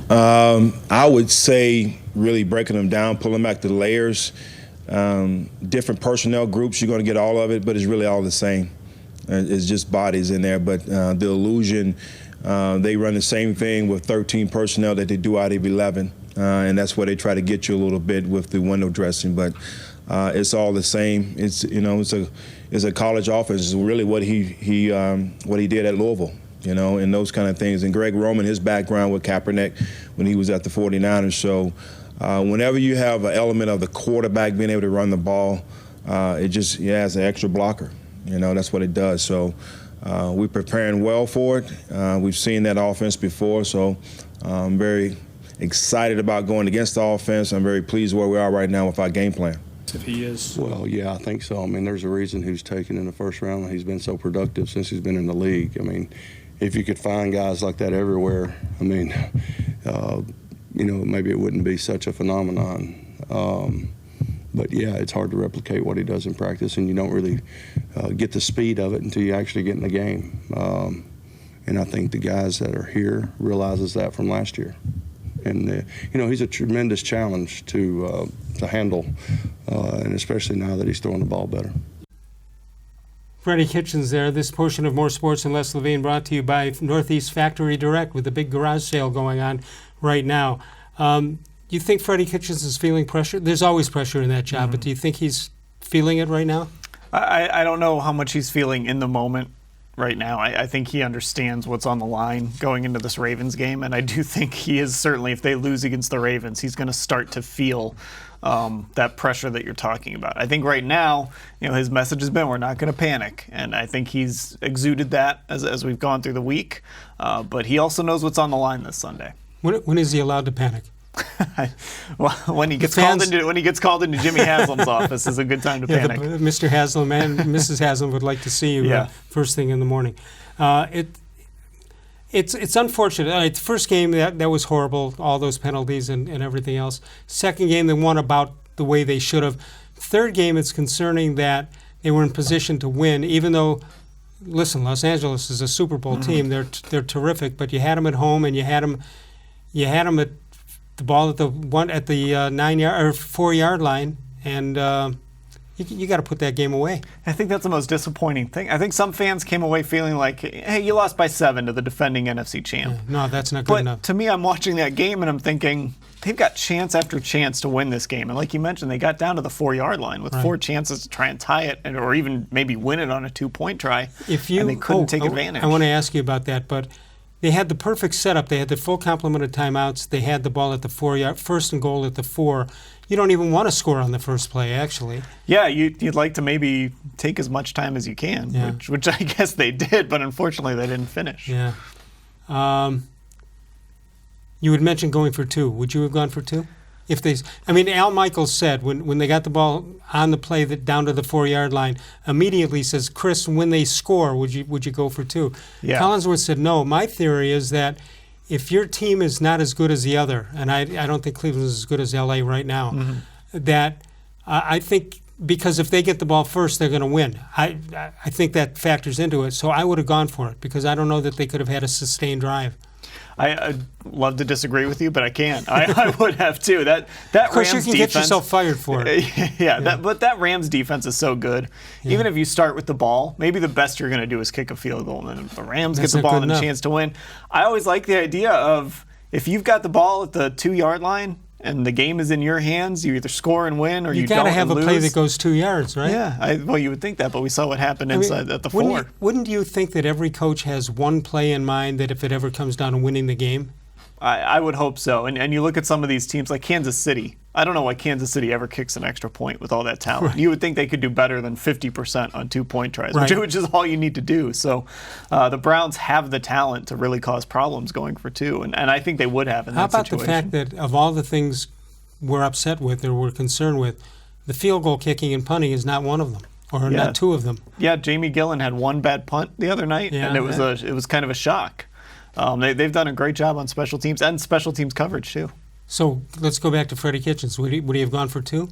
I would say really breaking them down, pulling back the layers, different personnel groups. You're going to get all of it, but it's really all the same. It's just bodies in there. But the illusion, they run the same thing with 13 personnel that they do out of 11, and that's where they try to get you a little bit with the window dressing. But it's all the same. It's it's a college offense. It's really what he did at Louisville. And those kind of things. And Greg Roman, his background with Kaepernick when he was at the 49ers. So whenever you have an element of the quarterback being able to run the ball, it just has an extra blocker. That's what it does. So we're preparing well for it. We've seen that offense before. So I'm very excited about going against the offense. I'm very pleased where we are right now with our game plan. If he is. Well, yeah, I think so. I mean, there's a reason who's taken in the first round. He's been so productive since he's been in the league. I mean, if you could find guys like that everywhere, I mean, maybe it wouldn't be such a phenomenon. But, yeah, it's hard to replicate what he does in practice, and you don't really get the speed of it until you actually get in the game. And I think the guys that are here realizes that from last year. And, he's a tremendous challenge to handle, and especially now that he's throwing the ball better. Freddie-Kitchens there. This portion of More Sports and Les-Levine brought to you by Northeast Factory Direct with a big garage sale going on right now. You think Freddie-Kitchens is feeling pressure? There's always pressure in that job, but do you think he's feeling it right now? I don't know how much he's feeling in the moment right now. I think he understands what's on the line going into this Ravens game, and I do think he is certainly, if they lose against the Ravens, he's going to start to feel that pressure that you're talking about. I think right now, his message has been, we're not going to panic, and I think he's exuded that as we've gone through the week, but he also knows what's on the line this Sunday. When is he allowed to panic? Well, when he gets called into Jimmy Haslam's office is a good time to panic. Mr. Haslam and Mrs. Haslam would like to see you first thing in the morning. It's unfortunate. The first game, that was horrible, all those penalties and everything else. Second game, they won about the way they should have. Third game, it's concerning that they were in position to win, even though, listen, Los Angeles is a Super Bowl team. They're terrific, but you had them at home and you had them at the ball at the 9-yard or 4-yard line, and you got to put that game away. I think that's the most disappointing thing. I think some fans came away feeling like, hey, you lost by 7 to the defending NFC champ. No, that's not good enough. But to me, I'm watching that game and I'm thinking, they've got chance after chance to win this game. And like you mentioned, they got down to the 4-yard line with 4 chances to try and tie it, or even maybe win it on a 2-point try, and they couldn't take advantage. I want to ask you about that, but they had the perfect setup. They had the full complement of timeouts. They had the ball at the 4-yard, first and goal at the 4. You don't even want to score on the first play, actually. Yeah, you'd like to maybe take as much time as you can, which I guess they did, but unfortunately they didn't finish. Yeah. You had mentioned going for 2. Would you have gone for 2? Al Michaels said when they got the ball on the play down to the 4-yard line, immediately says, Chris, when they score, would you go for 2? Yeah. Collinsworth said, no. My theory is that if your team is not as good as the other, and I don't think Cleveland is as good as L.A. right now, that I think because if they get the ball first, they're going to win. I think that factors into it. So I would have gone for it because I don't know that they could have had a sustained drive. I'd love to disagree with you, but I can't. I would have too. That of course, Rams you can defense, get yourself fired for it. But that Rams defense is so good. Yeah. Even if you start with the ball, maybe the best you're going to do is kick a field goal, and then if the Rams get the ball and a chance to win. I always like the idea of if you've got the ball at the 2-yard line and the game is in your hands, you either score and win or you don't and lose. You got to have a play that goes 2 yards, right? Yeah, well, you would think that, but we saw what happened inside at the 4. Wouldn't you think that every coach has one play in mind that if it ever comes down to winning the game? I would hope so. And you look at some of these teams like Kansas City. I don't know why Kansas City ever kicks an extra point with all that talent. Right. You would think they could do better than 50% on 2-point tries, which is all you need to do. So the Browns have the talent to really cause problems going for 2, and I think they would have in that situation. How about the fact that of all the things we're upset with or we're concerned with, the field goal kicking and punting is not one of them, or not 2 of them. Yeah, Jamie Gillen had 1 bad punt the other night, and it was kind of a shock. They've done a great job on special teams and special teams coverage too. So let's go back to Freddie-Kitchens. Would he have gone for 2?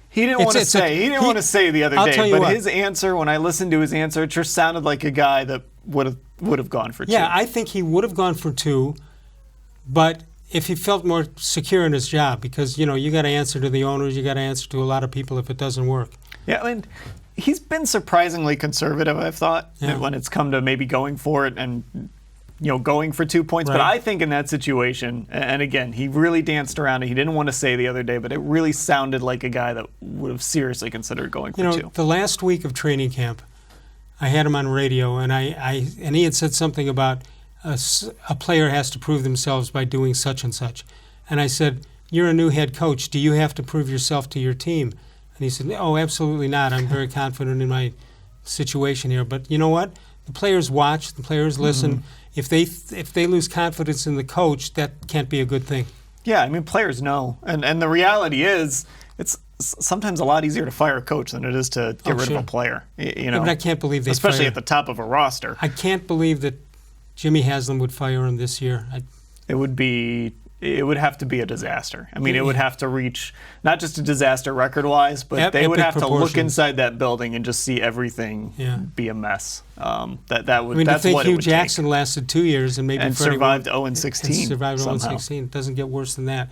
He didn't want to say. He didn't want to say the other day. But his answer, when I listened to his answer, it sure sounded like a guy that would have gone for 2. Yeah, I think he would have gone for 2, but if he felt more secure in his job, because you got to answer to the owners, you got to answer to a lot of people if it doesn't work. Yeah, I mean, he's been surprisingly conservative, I've thought, Yeah. when it's come to maybe going for it and going for 2 points. But Right. I think in that situation, and again, he really danced around it. He didn't want to say the other day, but it really sounded like a guy that would have seriously considered going for 2. The last week of training camp, I had him on radio, and and he had said something about a player has to prove themselves by doing such and such. And I said, you're a new head coach. Do you have to prove yourself to your team? And he said, oh, absolutely not. I'm very confident in my situation here. But you know what? The players watch. The players listen. If they lose confidence in the coach, that can't be a good thing. Yeah, I mean, players know. And the reality is, it's sometimes a lot easier to fire a coach than it is to get rid sure. of a player. Yeah, but I can't believe they especially fire. at the top of a roster. I can't believe that Jimmy Haslam would fire him this year. It would have to be a disaster. I mean, it would have to reach not just a disaster record-wise, but they would epic have to look proportions. inside that building and just see everything be a mess. That would. I mean, That's to think what Hugh it would Jackson lasted 2 years and maybe and Freddie survived Wilks 0-16. survived somehow. 0-16. It doesn't get worse than that.